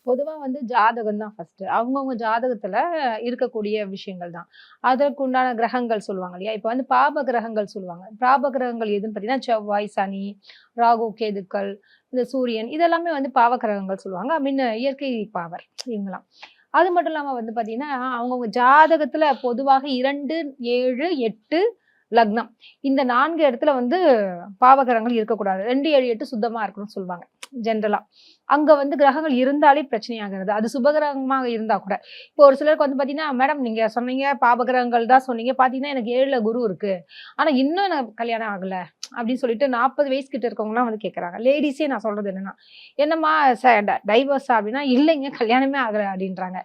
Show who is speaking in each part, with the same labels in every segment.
Speaker 1: பொதுவா வந்து ஜாதகம் தான் ஃபர்ஸ்ட்டு. அவங்கவங்க ஜாதகத்துல இருக்கக்கூடிய விஷயங்கள் தான். அதற்கு உண்டான கிரகங்கள் சொல்லுவாங்க இல்லையா? இப்ப வந்து பாப கிரகங்கள் சொல்லுவாங்க. பாப கிரகங்கள் எதுன்னு பார்த்தீங்கன்னா, செவ்வாய், சனி, ராகு, கேதுக்கள், இந்த சூரியன் இதெல்லாமே வந்து பாவ கிரகங்கள் சொல்லுவாங்க. ஐ மீன் இயற்கை பாவர் இவங்கலாம். அது மட்டும் இல்லாம வந்து பார்த்தீங்கன்னா, அவங்கவங்க ஜாதகத்துல பொதுவாக 2, 7, 8 லக்னம். இந்த 4 இடத்துல வந்து பாவகிரகங்கள் இருக்கக்கூடாது. 2, 7, 8 சுத்தமா இருக்கணும்னு சொல்லுவாங்க. ஜென்ரலா. அங்க வந்து கிரகங்கள் இருந்தாலே பிரச்சனையாகிறது. அது சுபகிரகமா இருந்தா கூட. இப்போ ஒரு சிலருக்கு வந்து பார்த்தீங்கன்னா, மேடம் நீங்க சொன்னீங்க பாபகிரகங்கள் தான் சொன்னீங்க. பார்த்தீங்கன்னா, எனக்கு 7ல குரு இருக்கு. ஆனா இன்னும் எனக்கு கல்யாணம் ஆகல. அப்படின்னு சொல்லிட்டு 40 வயசு கிட்ட இருக்கவங்கலாம் வந்து கேட்கறாங்க. லேடீஸே நான் சொல்றது என்னன்னா, என்னம்மா டைவர்ஸா அப்படின்னா, இல்லைங்க கல்யாணமே ஆகல அப்படின்றாங்க.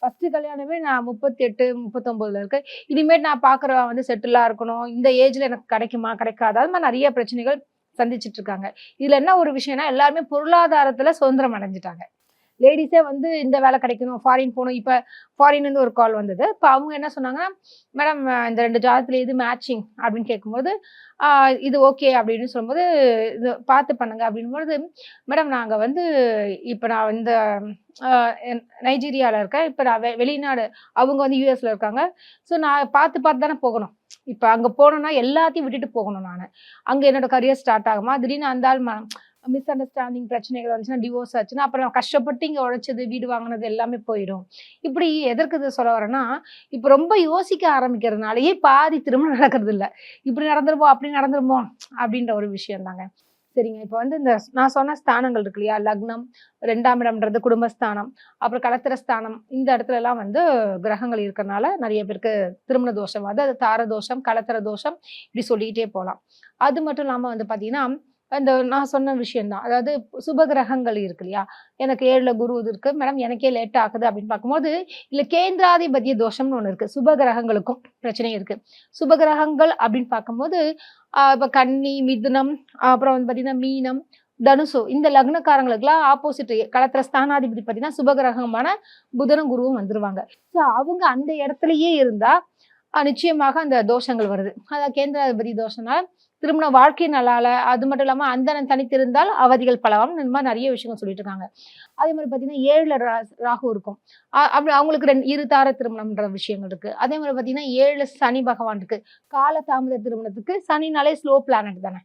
Speaker 1: ஃபர்ஸ்ட் கல்யாணமே நான் 38, 39ல இருக்கேன். இனிமேட்டு நான் பார்க்குறவன் வந்து செட்டிலா இருக்கணும். இந்த ஏஜ்ல எனக்கு கிடைக்குமா? கிடைக்காதா? அது மாரி நெறைய பிரச்சனைகள் சந்திச்சுட்டு இருக்காங்க. இதுல என்ன ஒரு விஷயம்னா, எல்லாருமே பொருளாதாரத்துல சுதந்திரம் அடைஞ்சுட்டாங்க. லேடீஸே வந்து இந்த வேலை கிடைக்கணும், ஃபாரின் போணும். இப்ப ஃபாரின்லேருந்து ஒரு கால் வந்தது. இப்ப அவங்க என்ன சொன்னாங்கன்னா, "மேடம் இந்த 2 ஜாதகத்துல எது மேட்சிங்?" அப்படின்னு கேட்கும்போது, "ஆ இது ஓகே." அப்படின்னு சொல்லும்போது, "இது பார்த்து பண்ணுங்க." அப்படின்னும்பொழுது, "மேடம் நாங்க வந்து இப்ப நான் இந்த அ என் நைஜீரியால இருக்கேன். இப்ப நான் வெளிநாடு அவங்க வந்து யுஎஸ்ல இருக்காங்க. ஸோ நான் பார்த்து பார்த்து தானே போகணும். இப்ப அங்க போனோம்னா எல்லாத்தையும் விட்டுட்டு போகணும் நானு. அங்க என்னோட கரியர் ஸ்டார்ட் ஆகுமா? திடீர்னு அந்த ஆள் மிஸ் அண்டர்ஸ்டாண்டிங் பிரச்சனைகள் வந்துச்சுன்னா, டிவோர்ஸ் ஆச்சுன்னா, அப்புறம் நான் கஷ்டப்பட்டு இங்க உழைச்சது, வீடு வாங்குனது எல்லாமே போயிடும். இப்படி எதற்கு இத சொல்ல வரேன்னா, இப்ப ரொம்ப யோசிக்க ஆரம்பிக்கிறதுனாலயே பாதி திருமணம் நடக்கறதில்ல. இப்படி நடந்துருமோ, அப்படி நடந்துருமோ அப்படின்ற ஒரு விஷயம் தாங்க. சரிங்க. இப்ப வந்து இந்த நான் சொன்ன ஸ்தானங்கள் இருக்கு இல்லையா? லக்னம், 2ஆம் இடம்ன்றது குடும்பஸ்தானம், அப்புறம் கலத்திர ஸ்தானம். இந்த இடத்துலலாம் வந்து கிரகங்கள் இருக்கறனால நெறைய பேருக்கு திருமண தோஷம், அதாவது தார தோஷம், கலத்திர தோஷம் இப்படி சொல்லிட்டே போலாம். அது மட்டும் இல்லாம வந்து பார்த்தீங்கன்னா, அந்த நான் சொன்ன விஷயம் தான். அதாவது சுப கிரகங்கள் இருக்கு இல்லையா? எனக்கு 7ல குரு இது இருக்கு. மேடம் எனக்கே லேட் ஆகுது அப்படின்னு பார்க்கும்போது, இல்ல கேந்திராதிபத்திய தோஷம்னு ஒண்ணு இருக்கு. சுப கிரகங்களுக்கும் பிரச்சனை இருக்கு. சுப கிரகங்கள் அப்படின்னு பார்க்கும்போது, இப்ப கன்னி, மிதுனம், அப்புறம் வந்து பார்த்தீங்கன்னா மீனம், தனுசு இந்த லக்னக்காரங்களுக்குலாம் ஆப்போசிட் களத்திர ஸ்தானாதிபதி பார்த்தீங்கன்னா, சுபகிரகமான புதனும், குருவும் வந்துருவாங்க. ஸோ அவங்க அந்த இடத்துலயே இருந்தா, நிச்சயமாக அந்த தோஷங்கள் வருது. அதான் கேந்திராதிபதி தோஷம்னால, திருமண வாழ்க்கை நல்லால, அது மட்டும் இல்லாம அந்தணன் தனித்திருந்தால் அவதிகள் பலவாம். இந்த மாரி நெறைய விஷயங்கள் சொல்லிட்டு இருக்காங்க. அதே மாரி பார்த்தீங்கன்னா, 7ல ராகு இருக்கும். அப்படி அவங்களுக்கு இருதார திருமணம்ன்ற விஷயங்கள் இருக்கு. அதே மாரி பார்த்தீங்கன்னா, 7ல சனி பகவான் இருக்கு. கால தாமத திருமணத்துக்கு சனினாலே ஸ்லோ பிளானட் தானே.